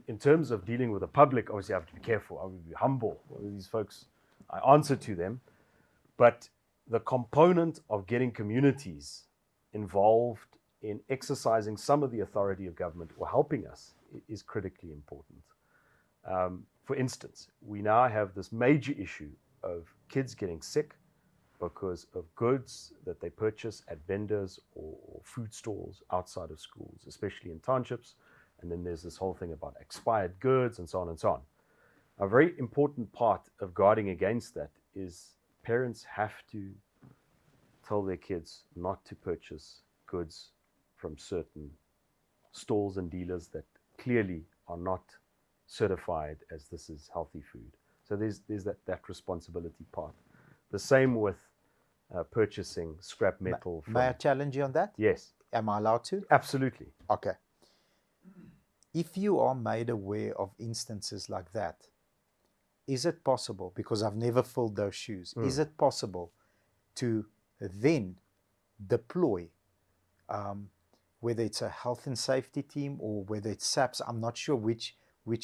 in terms of dealing with the public, obviously I have to be careful. I will be humble. These folks, I answer to them. But the component of getting communities involved in exercising some of the authority of government or helping us is critically important. For instance, we now have this major issue of kids getting sick because of goods that they purchase at vendors or food stalls outside of schools, especially in townships. And then there's this whole thing about expired goods and so on and so on. A very important part of guarding against that is parents have to tell their kids not to purchase goods from certain stalls and dealers that clearly are not certified as this is healthy food. So there's that responsibility part. The same with purchasing scrap metal from. May I challenge you on that? Yes, Am I allowed to? absolutely. Okay. If you are made aware of instances like that, is it possible, because I've never filled those shoes, is it possible to then deploy, whether it's a health and safety team or whether it's SAPS, I'm not sure which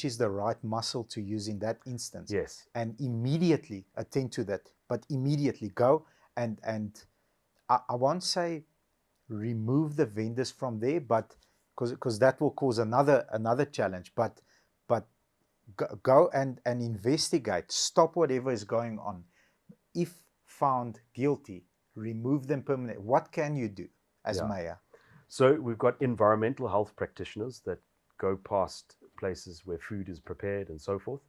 is the right muscle to use in that instance, Yes. and immediately attend to that, but immediately go and I won't say remove the vendors from there, but because that will cause another challenge, but go and investigate, stop whatever is going on. If found guilty, remove them permanently. What can you do as mayor? So we've got environmental health practitioners that go past places where food is prepared and so forth.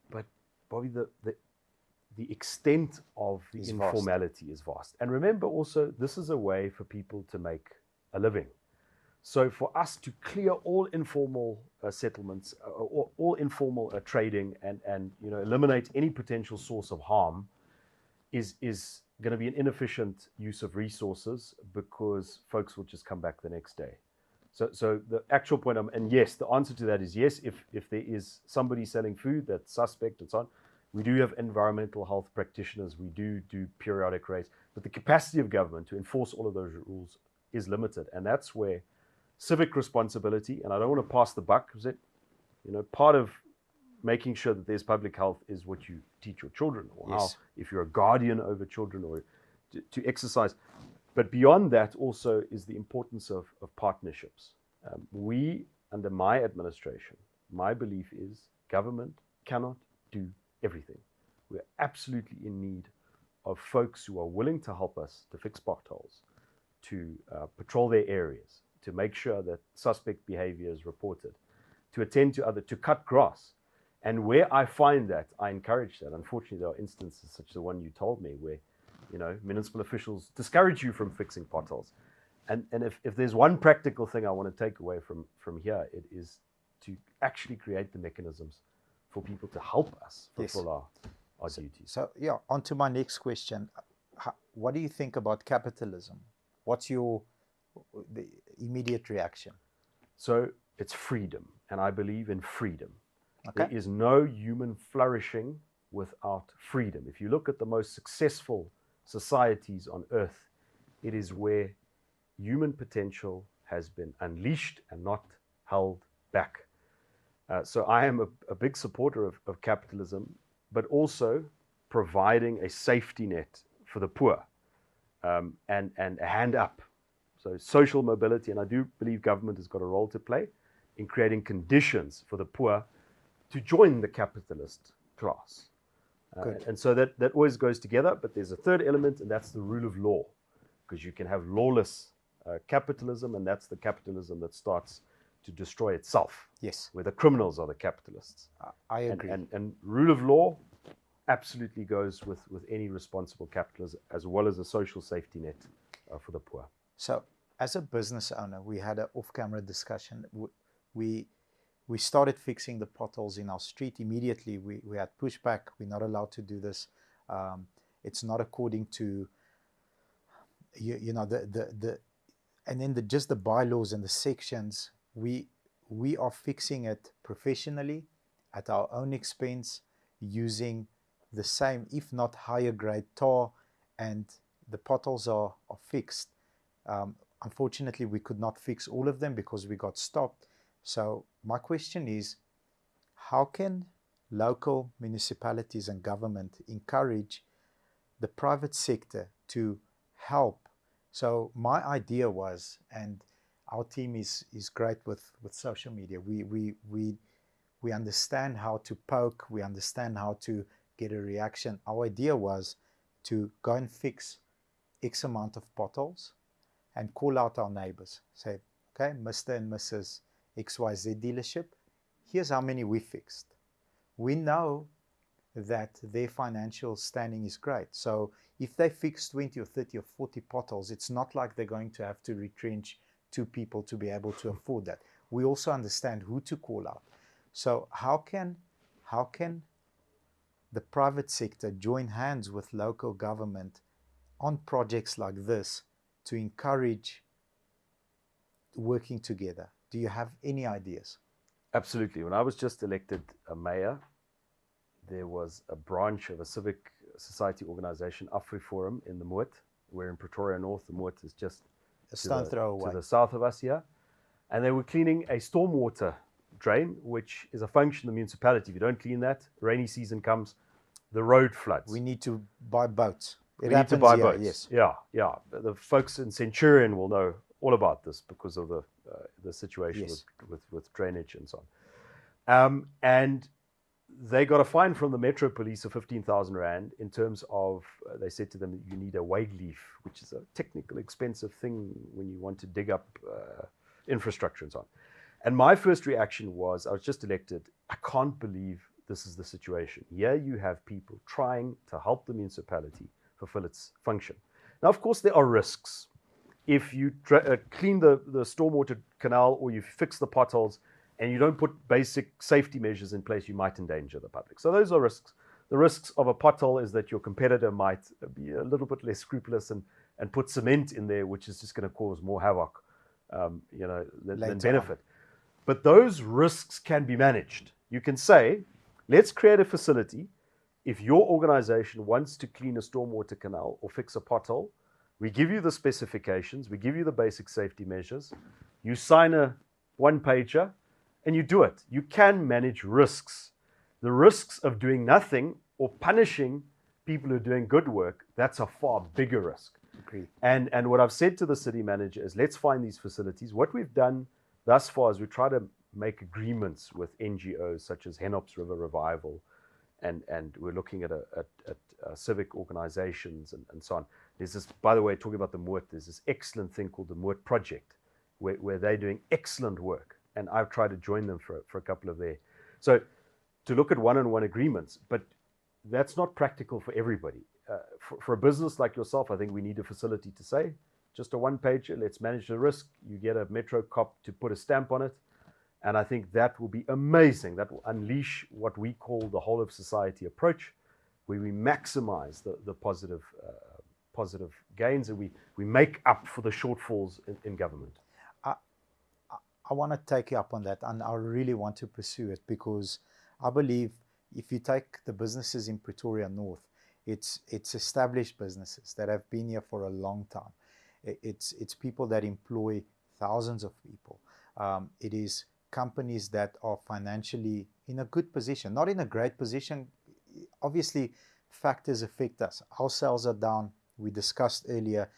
But Bobby, the extent of the informality is vast. And remember also, this is a way for people to make a living. So for us to clear all informal settlements, or all informal trading, and eliminate any potential source of harm, is going to be an inefficient use of resources, because folks will just come back the next day. So the actual point, and yes, the answer to that is yes. If there is somebody selling food that's suspect and so on, we do have environmental health practitioners. We do periodic raids, but the capacity of government to enforce all of those rules is limited, and that's where civic responsibility, and I don't want to pass the buck, because part of making sure that there's public health is what you teach your children, or how, if you're a guardian over children, or to exercise. But beyond that also is the importance of partnerships. We, under my administration, my belief is government cannot do everything. We're absolutely in need of folks who are willing to help us to fix potholes, to patrol their areas, to make sure that suspect behavior is reported, to attend to to cut grass. And where I find that, I encourage that. Unfortunately, there are instances such as the one you told me where, municipal officials discourage you from fixing potholes. And if there's one practical thing I want to take away from here, it is to actually create the mechanisms for people to help us fulfill our duties. So on to my next question. What do you think about capitalism? What's the immediate reaction? So it's freedom, and I believe in freedom. Okay. There is no human flourishing without freedom. If you look at the most successful societies on earth, it is where human potential has been unleashed and not held back. So I am a big supporter of capitalism, but also providing a safety net for the poor, and a hand up. So social mobility, and I do believe government has got a role to play in creating conditions for the poor to join the capitalist class. And so that always goes together, but there's a third element, and that's the rule of law, because you can have lawless capitalism, and that's the capitalism that starts to destroy itself. Yes. Where the criminals are the capitalists. I agree. And rule of law absolutely goes with any responsible capitalism, as well as a social safety net for the poor. So as a business owner, we had an off-camera discussion. We started fixing the potholes in our street. Immediately we had pushback. We're not allowed to do this. It's not according to and then just the bylaws and the sections. We are fixing it professionally at our own expense, using the same, if not higher grade tar, and the potholes are fixed. Unfortunately, we could not fix all of them because we got stopped. So my question is, how can local municipalities and government encourage the private sector to help? So my idea was, and our team is great with social media. We understand how to poke. We understand how to get a reaction. Our idea was to go and fix X amount of potholes and call out our neighbors. Say, okay, Mr. and Mrs. XYZ dealership, here's how many we fixed. We know that their financial standing is great. So if they fix 20 or 30 or 40 potholes, it's not like they're going to have to retrench 2 people to be able to afford that. We also understand who to call out. So how can the private sector join hands with local government on projects like this to encourage working together? Do you have any ideas? Absolutely. When I was just elected a mayor, there was a branch of a civic society organization, AfriForum, in the Moot. We're in Pretoria North. The Moot is just A stone throw to away. the south of us here. And they were cleaning a stormwater drain, which is a function of the municipality. If you don't clean that, rainy season comes, the road floods. We need to buy boats. We need to buy boats. Yes. Yeah. The folks in Centurion will know all about this because of the situation with drainage and so on. And they got a fine from the Metro Police of 15,000 Rand in terms of, they said to them that you need a wade leaf, which is a technical, expensive thing when you want to dig up infrastructure and so on. And my first reaction was, I was just elected, I can't believe this is the situation. Here you have people trying to help the municipality fulfill its function. Now, of course, there are risks. If you clean the stormwater canal or you fix the potholes and you don't put basic safety measures in place, you might endanger the public. So those are risks. The risks of a pothole is that your competitor might be a little bit less scrupulous and put cement in there, which is just going to cause more havoc, than benefit. But those risks can be managed. You can say, let's create a facility. If your organization wants to clean a stormwater canal or fix a pothole, we give you the specifications, we give you the basic safety measures, you sign a one-pager, and you do it. You can manage risks. The risks of doing nothing or punishing people who are doing good work, that's a far bigger risk. Agreed. And what I've said to the city manager is, let's find these facilities. What we've done thus far is we try to make agreements with NGOs such as Henops River Revival, and we're looking at civic organizations and so on. There's this, by the way, talking about the Moot, there's this excellent thing called the Moot Project, where they're doing excellent work. And I've tried to join them for a couple of their. So to look at one-on-one agreements, but that's not practical for everybody. For a business like yourself, I think we need a facility to say, just a one-pager, let's manage the risk. You get a Metro cop to put a stamp on it. And I think that will be amazing. That will unleash what we call the whole of society approach, where we maximize the positive gains and we make up for the shortfalls in government. I want to take you up on that, and I really want to pursue it, because I believe if you take the businesses in Pretoria North, it's established businesses that have been here for a long time. It's people that employ thousands of people. It is companies that are financially in a good position, not in a great position. Obviously, factors affect us. Our sales are down. We discussed earlier,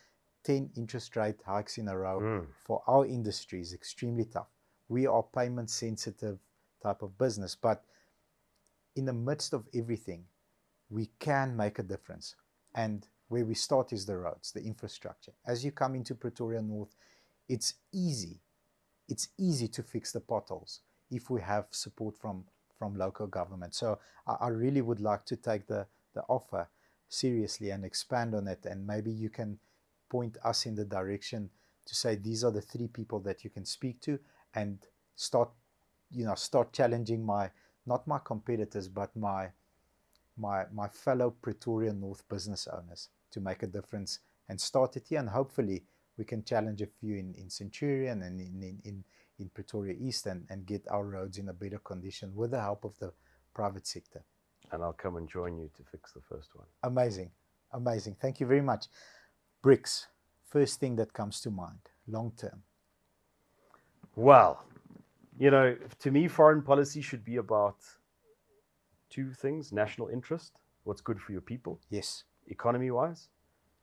10 interest rate hikes in a row for our industry is extremely tough. We are payment sensitive type of business, but in the midst of everything, we can make a difference. And where we start is the roads, the infrastructure. As you come into Pretoria North, it's easy to fix the potholes if we have support from local government. So I really would like to take the offer seriously and expand on it, and maybe you can point us in the direction to say these are the 3 people that you can speak to, and start challenging not my competitors, but my fellow Pretoria North business owners to make a difference and start it here. And hopefully we can challenge a few in Centurion and in Pretoria East and get our roads in a better condition with the help of the private sector. And I'll come and join you to fix the first one. Amazing. Thank you very much. BRICS, first thing that comes to mind, long term. Well, to me, foreign policy should be about 2 things: national interest, what's good for your people, yes, economy-wise,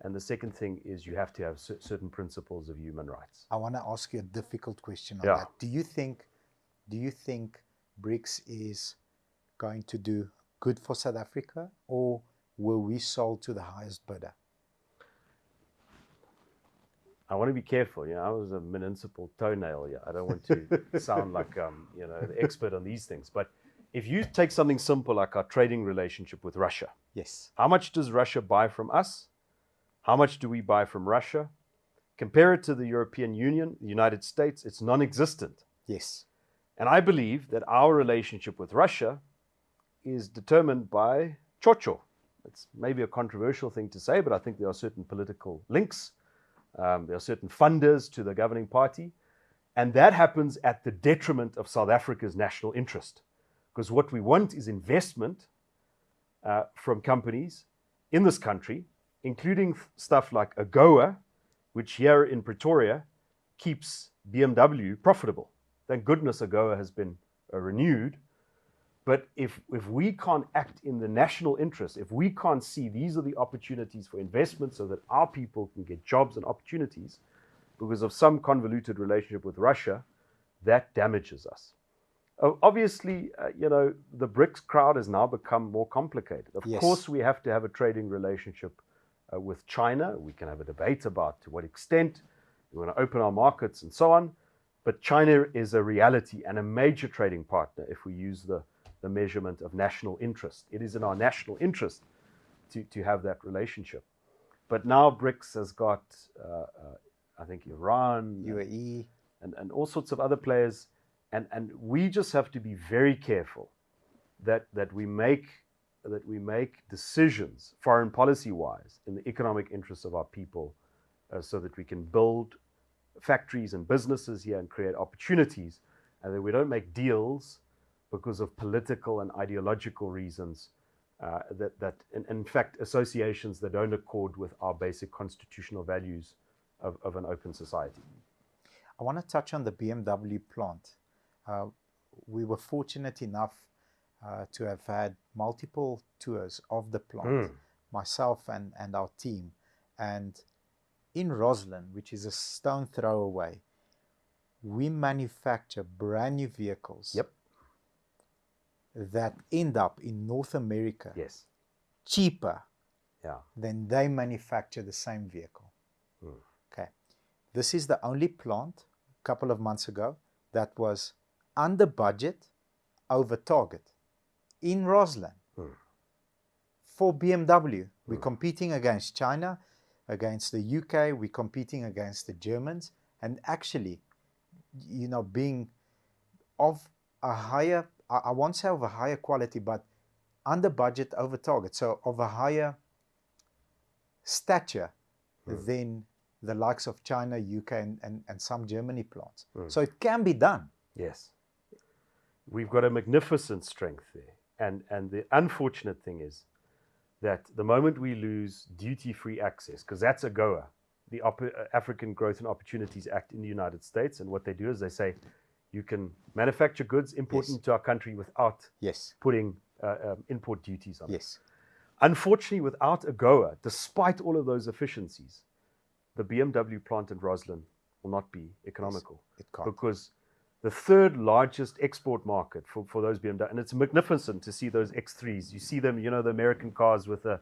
and the second thing is you have to have certain principles of human rights. I want to ask you a difficult question on that. Do you think BRICS is going to do good for South Africa, or will we sold to the highest bidder? I want to be careful. I was a municipal toenail. I don't want to sound like the expert on these things. But if you take something simple like our trading relationship with Russia, yes, how much does Russia buy from us? How much do we buy from Russia? Compare it to the European Union, the United States, it's non-existent. Yes. And I believe that our relationship with Russia is determined by chocho. it's maybe a controversial thing to say, but I think there are certain political links. There are certain funders to the governing party. And that happens at the detriment of South Africa's national interest. Because what we want is investment from companies in this country, including stuff like AGOA, which here in Pretoria keeps BMW profitable. Thank goodness AGOA has been renewed. But if we can't act in the national interest, if we can't see these are the opportunities for investment so that our people can get jobs and opportunities because of some convoluted relationship with Russia, that damages us. Obviously, the BRICS crowd has now become more complicated. Of course, we have to have a trading relationship with China. We can have a debate about to what extent we want to open our markets and so on. But China is a reality and a major trading partner if we use the measurement of national interest. It is in our national interest to have that relationship. But now BRICS has got, I think, Iran, UAE, and all sorts of other players. And we just have to be very careful that we make decisions, foreign policy-wise, in the economic interests of our people, so that we can build factories and businesses here and create opportunities, and that we don't make deals because of political and ideological reasons, that in fact, associations that don't accord with our basic constitutional values of an open society. I want to touch on the BMW plant. We were fortunate enough to have had multiple tours of the plant, myself and our team. And in Roslyn, which is a stone throw away, we manufacture brand new vehicles that end up in North America cheaper than they manufacture the same vehicle. Okay, this is the only plant a couple of months ago that was under budget, over target in Roslyn for BMW. We're competing against China, against the UK, we're competing against the Germans, and actually, being of a higher, I won't say of a higher quality, but under budget, over target, so of a higher stature than the likes of China, UK, and some Germany plants. So it can be done. Yes. We've got a magnificent strength there. And the unfortunate thing is that the moment we lose duty-free access, because that's AGOA, the African Growth and Opportunities Act in the United States, and what they do is they say you can manufacture goods, import into our country without putting import duties on it. Unfortunately, without AGOA, despite all of those efficiencies, the BMW plant in Roslyn will not be economical. It can't. Because the third largest export market for those BMW, and it's magnificent to see those X3s. You see them, the American cars with the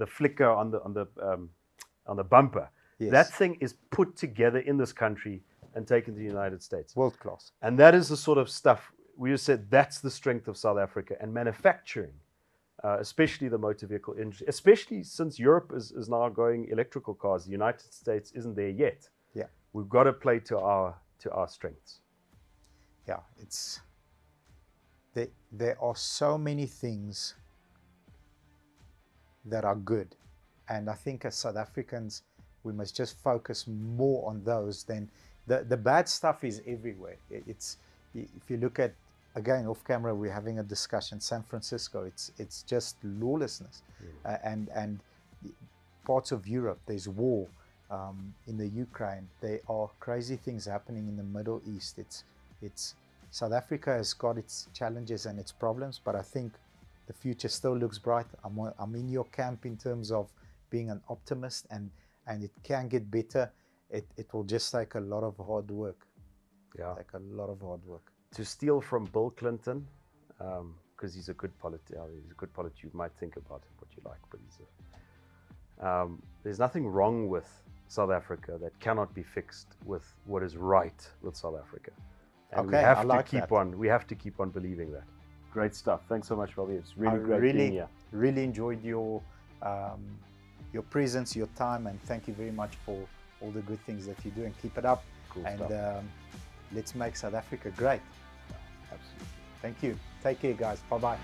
flicker on the bumper. That thing is put together in this country and taken to the United States. World class. And that is the sort of stuff we just said that's the strength of South Africa and manufacturing, especially the motor vehicle industry, especially since Europe is now going electrical cars. The United States isn't there yet. We've got to play to our strengths. There are so many things that are good, and I think as South Africans we must just focus more on those than the bad stuff is everywhere. It's, if you look at, again, off camera we're having a discussion, San Francisco, it's just lawlessness, and parts of Europe there's war. In the Ukraine, there are crazy things happening in the Middle East. It's South Africa has got its challenges and its problems, but I think the future still looks bright. I'm in your camp in terms of being an optimist, and it can get better. It will just take a lot of hard work. Like a lot of hard work. To steal from Bill Clinton, because he's a good politician. You might think about him what you like, but there's nothing wrong with South Africa that cannot be fixed with what is right with South Africa. And we have to keep on believing that. Great stuff. Thanks so much, Bobby. It's really great being here. Really enjoyed your presence, your time, and thank you very much for all the good things that you do, and keep it up. Cool and stuff. Let's make South Africa great. Absolutely. Thank you. Take care, guys. Bye-bye.